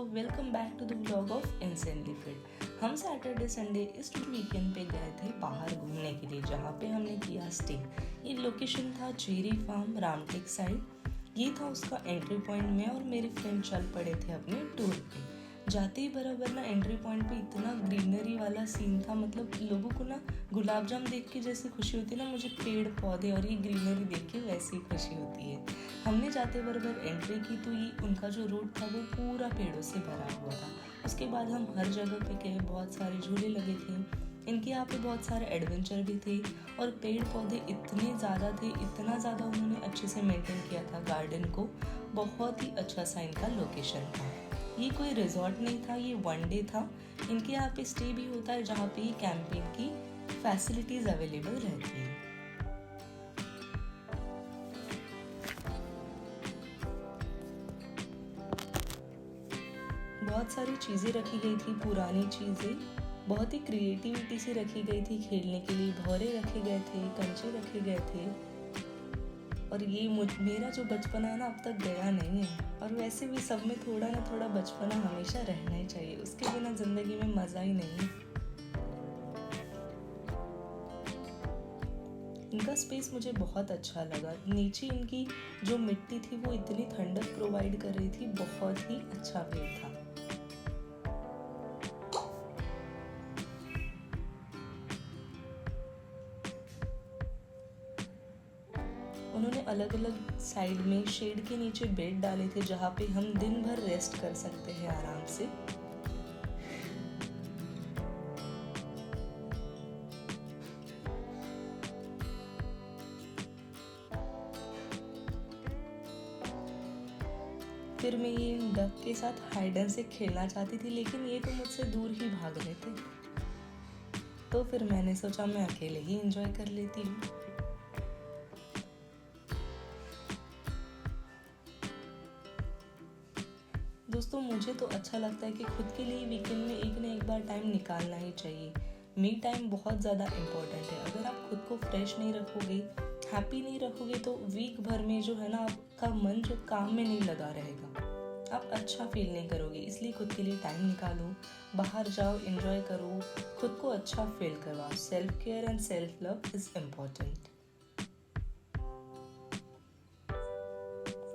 Welcome back to the vlog of insanely fit. हम Saturday Sunday इस weekend पे गए थे बाहर घूमने के लिए, जहाँ पे हमने किया स्टे। ये लोकेशन था चेरी फार्म, रामटेक साइड। ये था उसका एंट्री पॉइंट में और मेरे फ्रेंड चल पड़े थे अपने टूर पे। जाते ही बराबर ना एंट्री पॉइंट पे इतना ग्रीनरी वाला सीन था, मतलब लोगों को ना गुलाब जाम देख के जैसे खुशी होती है ना, मुझे पेड़ पौधे और ये ग्रीनरी देख के वैसी ही खुशी होती है। हमने जाते बराबर एंट्री की तो ये उनका जो रोड था वो पूरा पेड़ों से भरा हुआ था। उसके बाद हम हर जगह पे गए, बहुत सारे झूले लगे थे। इनके यहाँ पे बहुत सारे एडवेंचर भी थे और पेड़ पौधे इतने ज़्यादा थे, इतना ज़्यादा उन्होंने अच्छे से मेंटेन किया था गार्डन को। बहुत ही अच्छा सा इनका लोकेशन था। ये कोई रिजॉर्ट नहीं था, ये वन डे था। इनके यहाँ पे स्टे भी होता है, जहाँ पे कैंपिंग की फैसिलिटीज़ अवेलेबल रहती है। बहुत सारी चीज़ें रखी गई थी, पुरानी चीज़ें, बहुत ही क्रिएटिविटी से रखी गई थी। खेलने के लिए भौरे रखे गए थे, कंचे रखे गए थे। और ये मेरा जो बचपना है ना, अब तक गया नहीं है। और वैसे भी सब में थोड़ा ना थोड़ा बचपना हमेशा रहना ही चाहिए, उसके बिना ज़िंदगी में मज़ा ही नहीं। इनका स्पेस मुझे बहुत अच्छा लगा। नीचे इनकी जो मिट्टी थी वो इतनी ठंडक प्रोवाइड कर रही थी, बहुत ही अच्छा व्यू था। उन्होंने अलग अलग साइड में शेड के नीचे बेड डाले थे, जहाँ पे हम दिन भर रेस्ट कर सकते हैं आराम से। फिर मैं ये डक के साथ हाइड एंड सीक खेलना चाहती थी, लेकिन ये तो मुझसे दूर ही भाग रहे थे। तो फिर मैंने सोचा मैं अकेले ही एंजॉय कर लेती हूँ। दोस्तों, मुझे तो अच्छा लगता है कि खुद के लिए वीकेंड में एक ना एक बार टाइम निकालना ही चाहिए। मी टाइम बहुत ज़्यादा इम्पोर्टेंट है। अगर आप खुद को फ्रेश नहीं रखोगे, हैप्पी नहीं रखोगे, तो वीक भर में जो है ना, आपका मन जो काम में नहीं लगा रहेगा, आप अच्छा फील नहीं करोगे। इसलिए खुद के लिए टाइम निकालो, बाहर जाओ, एंजॉय करो, खुद को अच्छा फील करवाओ। Self care and self love is important.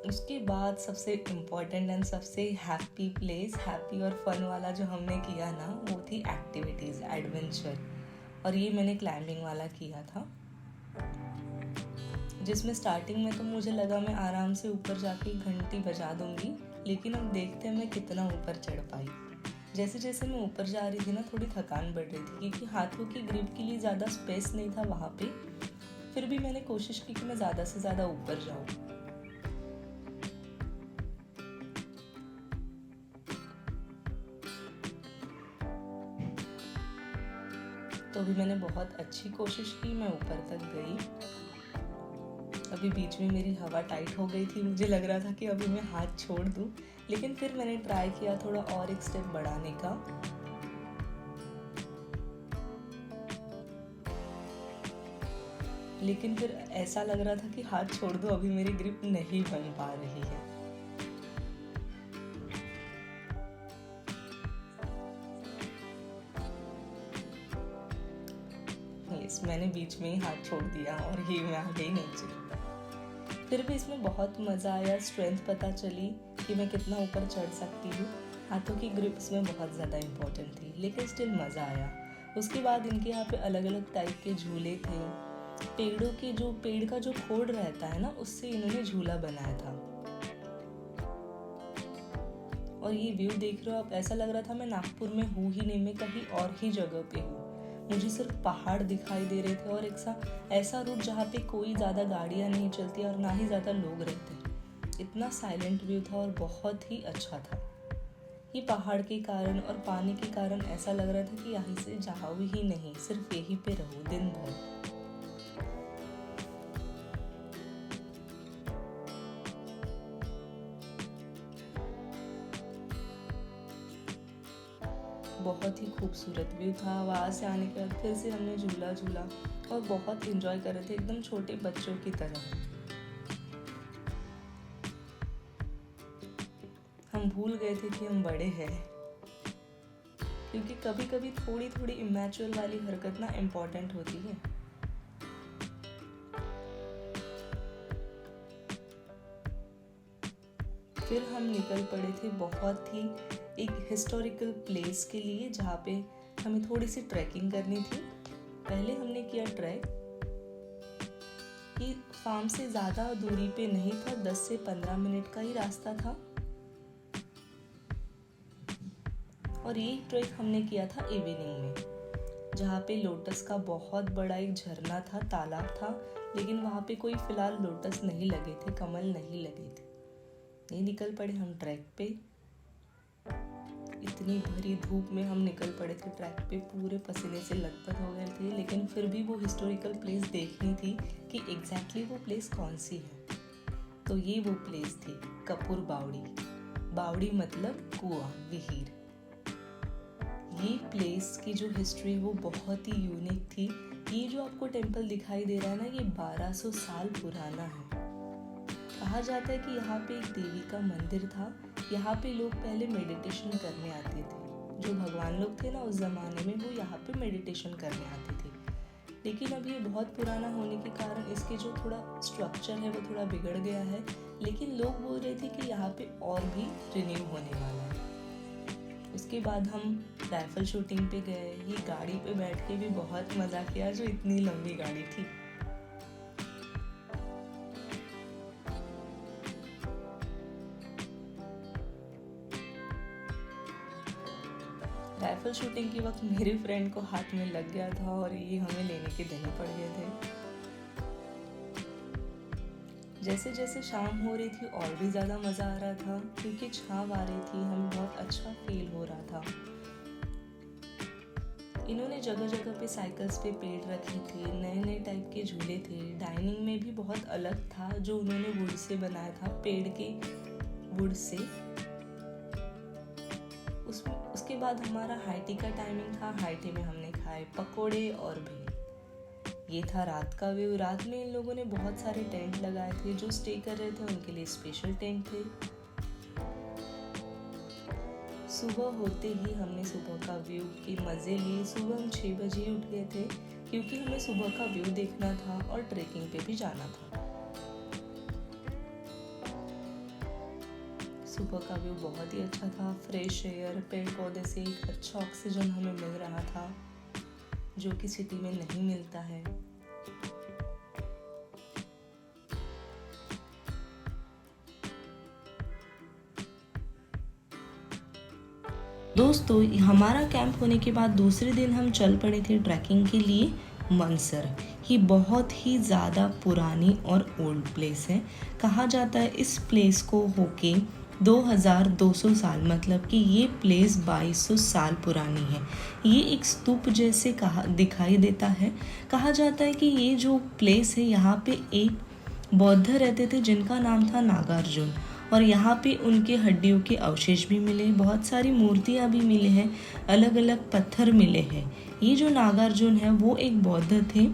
उसके बाद सबसे इम्पॉर्टेंट एंड सबसे हैप्पी प्लेस, हैप्पी और फन वाला जो हमने किया ना, वो थी एक्टिविटीज़, एडवेंचर। और ये मैंने क्लाइंबिंग वाला किया था, जिसमें स्टार्टिंग में तो मुझे लगा मैं आराम से ऊपर जाके घंटी बजा दूंगी, लेकिन अब देखते हैं मैं कितना ऊपर चढ़ पाई। जैसे जैसे मैं ऊपर जा रही थी ना, थोड़ी थकान बढ़ रही थी, क्योंकि हाथों की ग्रिप के लिए ज़्यादा स्पेस नहीं था वहाँ पे। फिर भी मैंने कोशिश की कि मैं ज़्यादा से ज़्यादा ऊपर जाऊँ। तो अभी मैंने बहुत अच्छी कोशिश की, मैं ऊपर तक गई। अभी बीच में मेरी हवा टाइट हो गई थी, मुझे लग रहा था कि अभी मैं हाथ छोड़ दूं, लेकिन फिर मैंने ट्राई किया थोड़ा और एक स्टेप बढ़ाने का। लेकिन फिर ऐसा लग रहा था कि हाथ छोड़ दूं, अभी मेरी ग्रिप नहीं बन पा रही है। मैंने बीच में ही हाथ छोड़ दिया और ये मैं आ गई नीचे। फिर भी इसमें बहुत मज़ा आया, स्ट्रेंथ पता चली कि मैं कितना ऊपर चढ़ सकती हूँ। हाथों की ग्रिप इसमें बहुत ज़्यादा इम्पोर्टेंट थी, लेकिन स्टिल मज़ा आया। उसके बाद इनके यहाँ पे अलग अलग टाइप के झूले थे। पेड़ का जो खोड रहता है ना, उससे इन्होंने झूला बनाया था। और ये व्यू देख रहे हो आप, ऐसा लग रहा था मैं नागपुर में हूँ ही नहीं, मैं कहीं और ही जगह पे हूँ। मुझे सिर्फ पहाड़ दिखाई दे रहे थे और एक ऐसा रूट जहाँ पे कोई ज़्यादा गाड़ियाँ नहीं चलती और ना ही ज़्यादा लोग रहते। इतना साइलेंट व्यू था और बहुत ही अच्छा था। ये पहाड़ के कारण और पानी के कारण ऐसा लग रहा था कि यहाँ से जाओ ही नहीं, सिर्फ यहीं पे रहो दिन भर। बहुत ही खूबसूरत व्यू था। वहाँ से आने के बाद फिर से हमने झूला झूला और बहुत इंजॉय कर रहे थे, एकदम छोटे बच्चों की तरह। हम भूल गए थे कि हम बड़े हैं, क्योंकि कभी कभी थोड़ी थोड़ी इमैच्योर वाली हरकत ना इम्पोर्टेंट होती है। फिर हम निकल पड़े थे बहुत ही एक हिस्टोरिकल प्लेस के लिए, जहाँ पे हमें थोड़ी सी ट्रैकिंग करनी थी। पहले हमने किया ट्रैक, ये फार्म से ज़्यादा दूरी पे नहीं था, 10 से 15 मिनट का ही रास्ता था। और ये ट्रैक हमने किया था इवनिंग में, जहाँ पे लोटस का बहुत बड़ा एक झरना था, तालाब था, लेकिन वहाँ पे कोई फिलहाल लोटस नहीं लगे थे, कमल नहीं लगे थे। नहीं निकल पड़े हम ट्रैक पे। इतनी भरी धूप में हम निकल पड़े थे ट्रैक पे, पूरे पसीने से लथपथ हो गए थे, लेकिन फिर भी वो हिस्टोरिकल प्लेस देखनी थी कि एग्जैक्टली वो प्लेस कौन सी है। तो ये वो प्लेस थी कपूर बावड़ी। बावड़ी मतलब कुआं, विहीर। ये प्लेस की जो हिस्ट्री वो बहुत ही यूनिक थी। ये जो आपको टेम्पल दिखाई दे रहा है ना, ये 1200 साल पुराना है। कहा जाता है कि यहाँ पे एक देवी का मंदिर था। यहाँ पे लोग पहले मेडिटेशन करने आते थे। जो भगवान लोग थे ना उस जमाने में, वो यहाँ पे मेडिटेशन करने आते थे। लेकिन अब ये बहुत पुराना होने के कारण इसके जो थोड़ा स्ट्रक्चर है वो थोड़ा बिगड़ गया है। लेकिन लोग बोल रहे थे कि यहाँ पे और भी रिन्यू होने वाला है। उसके बाद हम राइफल शूटिंग पे गए। ये गाड़ी पे बैठ के भी बहुत मज़ा किया, जो इतनी लंबी गाड़ी थी। राइफल शूटिंग के वक्त मेरे फ्रेंड को हाथ में लग गया था और ये हमें लेने के देने पड़ गए थे। जैसे जैसे शाम हो रही थी और भी ज़्यादा मज़ा आ रहा था, क्योंकि छाँव आ रही थी, हमें बहुत अच्छा फील हो रहा था। इन्होंने जगह जगह पे साइकिल्स पे पेड़ रखे थे, नए नए टाइप के झूले थे। डाइनिंग में भी बहुत अलग था, जो उन्होंने वुड से बनाया था, पेड़ के वुड से। उसके बाद हमारा हाई टी का टाइमिंग था। हाई टी में हमने खाए पकोड़े और भी। ये था रात का व्यू। रात में इन लोगों ने बहुत सारे टेंट लगाए थे। जो स्टे कर रहे थे उनके लिए स्पेशल टेंट थे। सुबह होते ही हमने सुबह का व्यू के मज़े लिए। सुबह हम 6 बजे ही उठ गए थे, क्योंकि हमें सुबह का व्यू देखना था और ट्रेकिंग पे भी जाना था। सुबह का व्यू बहुत ही अच्छा था। फ्रेश एयर, पेड़ पौधे से एक अच्छा ऑक्सीजन हमें मिल रहा था, जो कि सिटी में नहीं मिलता है। दोस्तों, हमारा कैंप होने के बाद दूसरे दिन हम चल पड़े थे ट्रैकिंग के लिए मनसर। ये बहुत ही ज़्यादा पुरानी और ओल्ड प्लेस है। कहा जाता है इस प्लेस को होके 2200 साल, मतलब कि ये प्लेस 2200 साल पुरानी है। ये एक स्तूप जैसे दिखाई देता है। कहा जाता है कि ये जो प्लेस है, यहाँ पे एक बौद्ध रहते थे जिनका नाम था नागार्जुन, और यहाँ पे उनके हड्डियों के अवशेष भी मिले। बहुत सारी मूर्तियाँ भी मिले हैं, अलग अलग पत्थर मिले हैं। ये जो नागार्जुन है वो एक बौद्ध थे,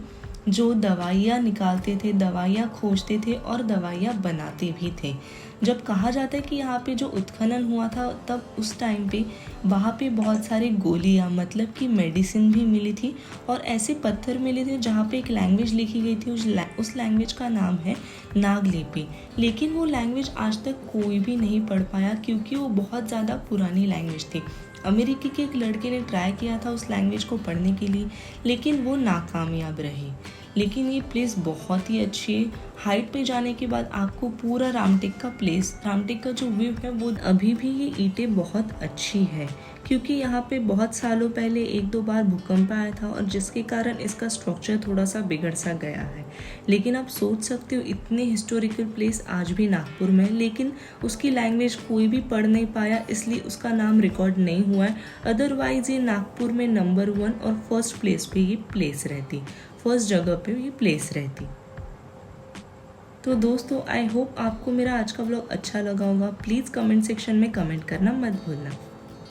जो दवाइयाँ निकालते थे, दवाइयाँ खोजते थे और दवाइयाँ बनाते भी थे। जब कहा जाता है कि यहाँ पे जो उत्खनन हुआ था, तब उस टाइम पे वहाँ पे बहुत सारे गोलियाँ, मतलब कि मेडिसिन भी मिली थी, और ऐसे पत्थर मिले थे जहाँ पे एक लैंग्वेज लिखी गई थी। उस लैंग्वेज का नाम है नागलिपि। लेकिन वो लैंग्वेज आज तक कोई भी नहीं पढ़ पाया, क्योंकि वो बहुत ज़्यादा पुरानी लैंग्वेज थी। अमेरिकी के एक लड़के ने ट्राई किया था उस लैंग्वेज को पढ़ने के लिए, लेकिन वो नाकामयाब रहे। लेकिन ये प्लेस बहुत ही अच्छी है। हाइट पे जाने के बाद आपको पूरा रामटेक का जो व्यू है वो अभी भी ये ईंटें बहुत अच्छी है, क्योंकि यहाँ पे बहुत सालों पहले 1-2 बार भूकंप आया था, और जिसके कारण इसका स्ट्रक्चर थोड़ा सा बिगड़ सा गया है। लेकिन आप सोच सकते हो, इतने हिस्टोरिकल प्लेस आज भी नागपुर में, लेकिन उसकी लैंग्वेज कोई भी पढ़ नहीं पाया, इसलिए उसका नाम रिकॉर्ड नहीं हुआ है। अदरवाइज ये नागपुर में नंबर 1 और फर्स्ट प्लेस पे ये प्लेस रहती, फर्स्ट जगह पे ये प्लेस रहती। तो दोस्तों, आई होप आपको मेरा आज का व्लॉग अच्छा लगा होगा। प्लीज़ कमेंट सेक्शन में कमेंट करना मत भूलना।